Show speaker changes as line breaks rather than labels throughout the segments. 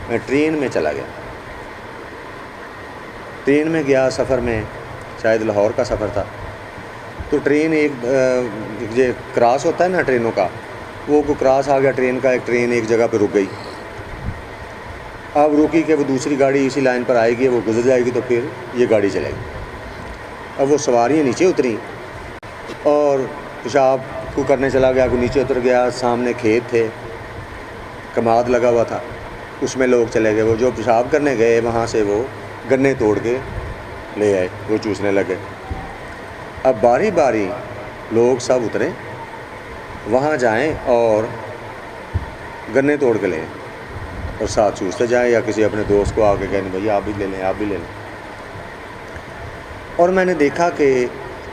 میں ٹرین میں چلا گیا. ٹرین میں گیا سفر میں، شاید لاہور کا سفر تھا. تو ٹرین ایک جو کراس ہوتا ہے نا ٹرینوں کا، وہ کو کراس آ گیا ٹرین کا. ایک ٹرین ایک جگہ پہ رک گئی. اب رکی کہ وہ دوسری گاڑی اسی لائن پر آئے گی، وہ گزر جائے گی تو پھر یہ گاڑی چلے گی. اب وہ سواریاں نیچے اتریں اور پیشاب کو کرنے چلا گیا. کو نیچے اتر گیا. سامنے کھیت تھے، کماد لگا ہوا تھا، اس میں لوگ چلے گئے. وہ جو پیشاب کرنے گئے وہاں سے وہ گنے توڑ کے لے آئے، وہ چوسنے لگے. اب باری باری لوگ سب اتریں، وہاں جائیں اور گنے توڑ کے لیں اور ساتھ چوستے جائیں، یا کسی اپنے دوست کو آ کے کہیں بھائی آپ بھی لے لیں، آپ بھی لے لیں. اور میں نے دیکھا کہ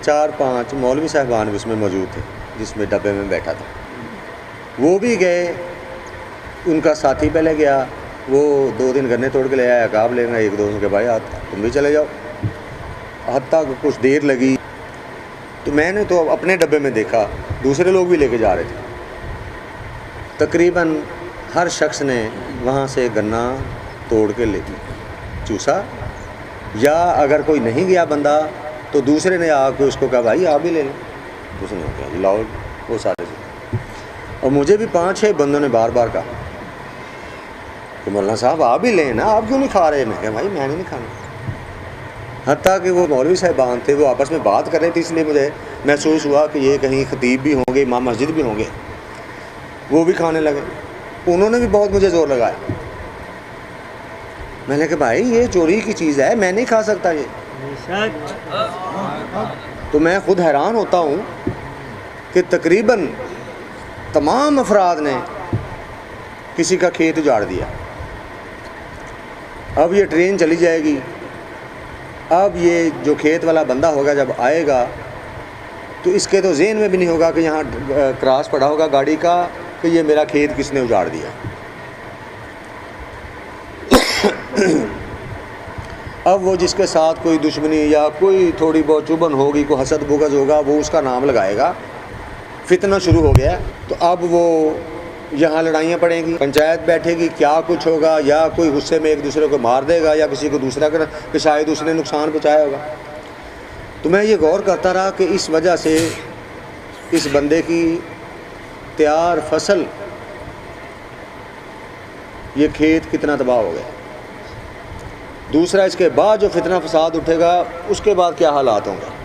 4-5 مولوی صاحبان بھی اس میں موجود تھے جس میں ڈبے میں بیٹھا تھا. وہ بھی گئے، ان کا ساتھی پہلے گیا، وہ 2 گنے توڑ کے لے آیا. عقاب لے گئے ایک دوست کے بھائی تم بھی چلے جاؤ. حتیٰ کہ کچھ دیر لگی تو میں نے تو اپنے ڈبے میں دیکھا دوسرے لوگ بھی لے کے جا رہے تھے. تقریباً ہر شخص نے وہاں سے گنا توڑ کے لے چوسا، یا اگر کوئی نہیں گیا بندہ تو دوسرے نے آ کے اس کو کہا بھائی آپ بھی لے لیں. اس نے کہا لاؤ وہ سارے سے. اور مجھے بھی 5-6 بندوں نے بار بار کہا کہ مولانا صاحب آپ بھی لیں نا، آپ کیوں نہیں کھا رہے؟ میں کہا بھائی میں نہیں کھانا. حتیٰ کہ وہ مولوی صاحبان تھے، وہ آپس میں بات کر رہے تھے، اس لیے مجھے محسوس ہوا کہ یہ کہیں خطیب بھی ہوں گے، امام مسجد بھی ہوں گے. وہ بھی کھانے لگے. انہوں نے بھی بہت مجھے زور لگایا. میں نے کہا بھائی یہ چوری کی چیز ہے، میں نہیں کھا سکتا یہ. تو میں خود حیران ہوتا ہوں کہ تقریباً تمام افراد نے کسی کا کھیت اجاڑ دیا. اب یہ ٹرین چلی جائے گی. اب یہ جو کھیت والا بندہ ہوگا جب آئے گا تو اس کے تو ذہن میں بھی نہیں ہوگا کہ یہاں کراس پڑا ہوگا گاڑی کا کہ یہ میرا کھیت کس نے اجاڑ دیا. اب وہ جس کے ساتھ کوئی دشمنی یا کوئی تھوڑی بہت چبھن ہوگی، کوئی حسد بغض ہوگا، وہ اس کا نام لگائے گا. فتنہ شروع ہو گیا. تو اب وہ یہاں لڑائیاں پڑیں گی، پنچایت بیٹھے گی، کیا کچھ ہوگا، یا کوئی غصے میں ایک دوسرے کو مار دے گا، یا کسی کو دوسرا کہ شاید اس نے نقصان پہنچایا ہوگا. تو میں یہ غور کرتا رہا کہ اس وجہ سے اس بندے کی تیار فصل، یہ کھیت کتنا تباہ ہو گیا. دوسرا اس کے بعد جو فتنہ فساد اٹھے گا اس کے بعد کیا حالات ہوں گے.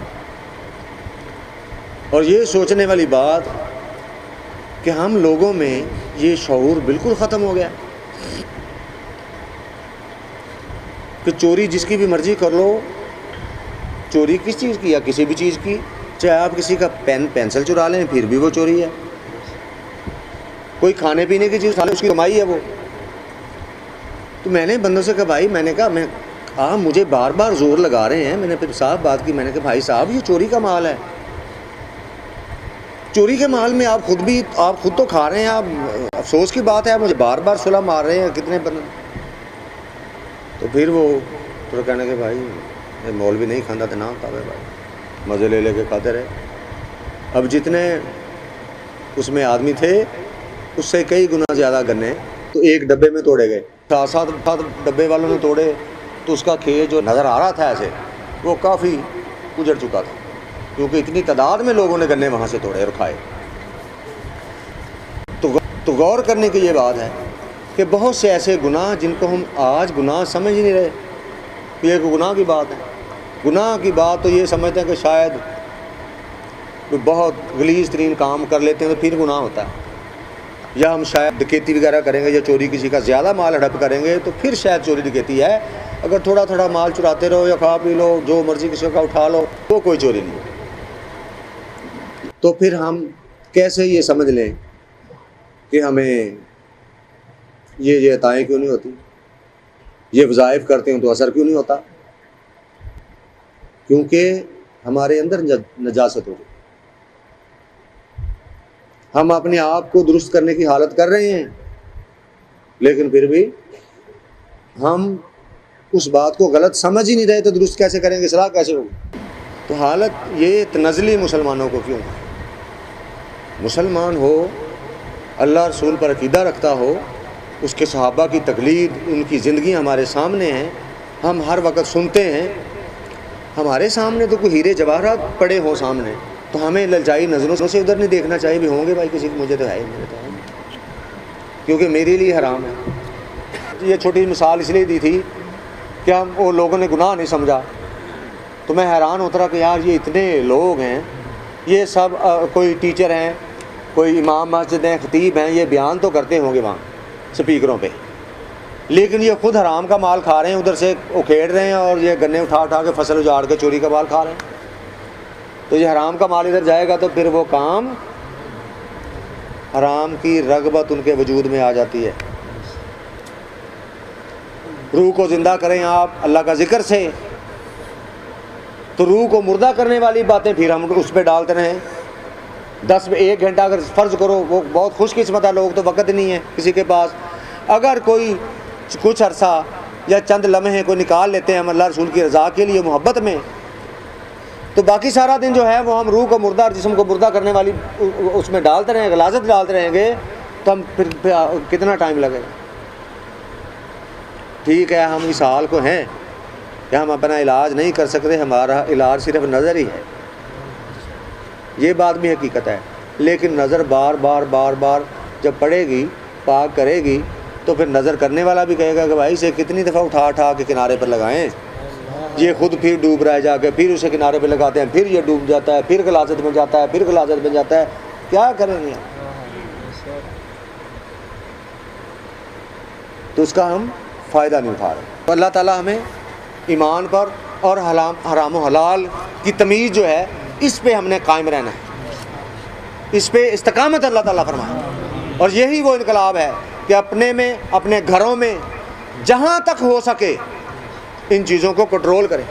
اور یہ سوچنے والی بات کہ ہم لوگوں میں یہ شعور بالکل ختم ہو گیا کہ چوری جس کی بھی مرضی کر لو. چوری کس چیز کی؟ یا کسی بھی چیز کی، چاہے آپ کسی کا پینسل چرا لیں پھر بھی وہ چوری ہے. کوئی کھانے پینے کی چیز کھا لیں اس کی کمائی ہے وہ. تو میں نے بندوں سے کہا بھائی، میں نے کہا آپ مجھے بار بار زور لگا رہے ہیں. میں نے پھر صاحب بات کی، میں نے کہا بھائی صاحب یہ چوری کا مال ہے. چوری کے مال میں آپ خود تو کھا رہے ہیں. آپ افسوس کی بات ہے آپ مجھے بار بار صلہ مار رہے ہیں کتنے بندے. تو پھر وہ تو کہنے کہ بھائی مولوی نہیں کھانا تو نہ کھاوے بھائی، مزے لے کے کھاتے رہے. اب جتنے اس میں آدمی تھے اس سے کئی گنا زیادہ گنے تو ایک ڈبے میں توڑے گئے. 7 ڈبے والوں نے توڑے تو اس کا کھیت جو نظر آ رہا تھا ایسے وہ کافی اجڑ چکا تھا، کیونکہ اتنی تعداد میں لوگوں نے گنے وہاں سے توڑے اور کھائے. تو غور کرنے کی یہ بات ہے کہ بہت سے ایسے گناہ جن کو ہم آج گناہ سمجھ ہی نہیں رہے کہ یہ گناہ کی بات ہے. گناہ کی بات تو یہ سمجھتے ہیں کہ شاید بہت غلیظ ترین کام کر لیتے ہیں تو پھر گناہ ہوتا ہے، یا ہم شاید ڈکیتی وغیرہ کریں گے یا چوری کسی کا زیادہ مال ہڑپ کریں گے تو پھر شاید چوری ڈکیتی ہے. اگر تھوڑا تھوڑا مال چراتے رہو یا کھا پی لو جو مرضی کسی کا اٹھا لو وہ کوئی چوری نہیں. تو پھر ہم کیسے یہ سمجھ لیں کہ ہمیں یہ عطائیں کیوں نہیں ہوتی، یہ وظائف کرتے ہیں تو اثر کیوں نہیں ہوتا؟ کیونکہ ہمارے اندر نجاست ہو گئی. ہم اپنے آپ کو درست کرنے کی حالت کر رہے ہیں لیکن پھر بھی ہم اس بات کو غلط سمجھ ہی نہیں رہے. تو درست کیسے کریں گے، اصلاح کیسے ہوگی؟ تو حالت یہ تنزلی مسلمانوں کو کیوں ہے؟ مسلمان ہو، اللہ رسول پر عقیدہ رکھتا ہو، اس کے صحابہ کی تقلید، ان کی زندگیاں ہمارے سامنے ہیں، ہم ہر وقت سنتے ہیں. ہمارے سامنے تو کوئی ہیرے جواہرات پڑے ہوں سامنے، تو ہمیں للچائی نظروں سے ادھر نہیں دیکھنا چاہیے بھی ہوں گے بھائی کسی کو، مجھے تو ہے ہی، مجھے تو ہے ہی، کیونکہ میرے لیے حرام ہے. یہ چھوٹی مثال اس لیے دی تھی کہ ہم وہ لوگوں نے گناہ نہیں سمجھا. تو میں حیران ہوتا رہا کہ یار یہ اتنے لوگ ہیں، یہ سب کوئی ٹیچر ہیں، کوئی امام مسجد ہیں، خطیب ہیں، یہ بیان تو کرتے ہوں گے وہاں سپیکروں پہ، لیکن یہ خود حرام کا مال کھا رہے ہیں، ادھر سے اکھیڑ رہے ہیں اور یہ گنے اٹھا اٹھا کے فصل اجاڑ کے چوری کا مال کھا رہے ہیں. تو یہ حرام کا مال ادھر جائے گا تو پھر وہ کام، حرام کی رغبت ان کے وجود میں آ جاتی ہے. روح کو زندہ کریں آپ اللہ کا ذکر سے، تو روح کو مردہ کرنے والی باتیں پھر ہم اس پہ ڈالتے رہیں. 1 گھنٹہ اگر فرض کرو، وہ بہت خوش قسمت ہے لوگ، تو وقت نہیں ہے کسی کے پاس. اگر کوئی کچھ عرصہ یا چند لمحے کوئی نکال لیتے ہیں ہم اللہ رسول کی رضا کے لیے محبت میں، تو باقی سارا دن جو ہے وہ ہم روح کو مردہ اور جسم کو مردہ کرنے والی اس میں ڈالتے رہیں، غلاظت ڈالتے رہیں گے، تو ہم پھر کتنا ٹائم لگے گا. ٹھیک ہے ہم اس حال کو ہیں کہ ہم اپنا علاج نہیں کر سکتے، ہمارا علاج صرف نظر ہی ہے، یہ بات بھی حقیقت ہے. لیکن نظر بار بار بار بار جب پڑے گی، پاک کرے گی، تو پھر نظر کرنے والا بھی کہے گا کہ بھائی اسے کتنی دفعہ اٹھا اٹھا کے کنارے پر لگائیں، یہ خود پھر ڈوب رہا ہے، جا کے پھر اسے کنارے پہ لگاتے ہیں، پھر یہ ڈوب جاتا ہے، پھر غلاظت میں جاتا ہے، پھر غلاظت میں جاتا ہے. کیا کریں گے؟ تو اس کا ہم فائدہ نہیں اٹھا رہے. تو اللہ تعالیٰ ہمیں ایمان پر اور حرام و حلال کی تمیز جو ہے اس پہ ہم نے قائم رہنا ہے، اس پہ استقامت اللہ تعالیٰ فرمائے. اور یہی وہ انقلاب ہے کہ اپنے میں، اپنے گھروں میں جہاں تک ہو سکے ان چیزوں کو کنٹرول کریں.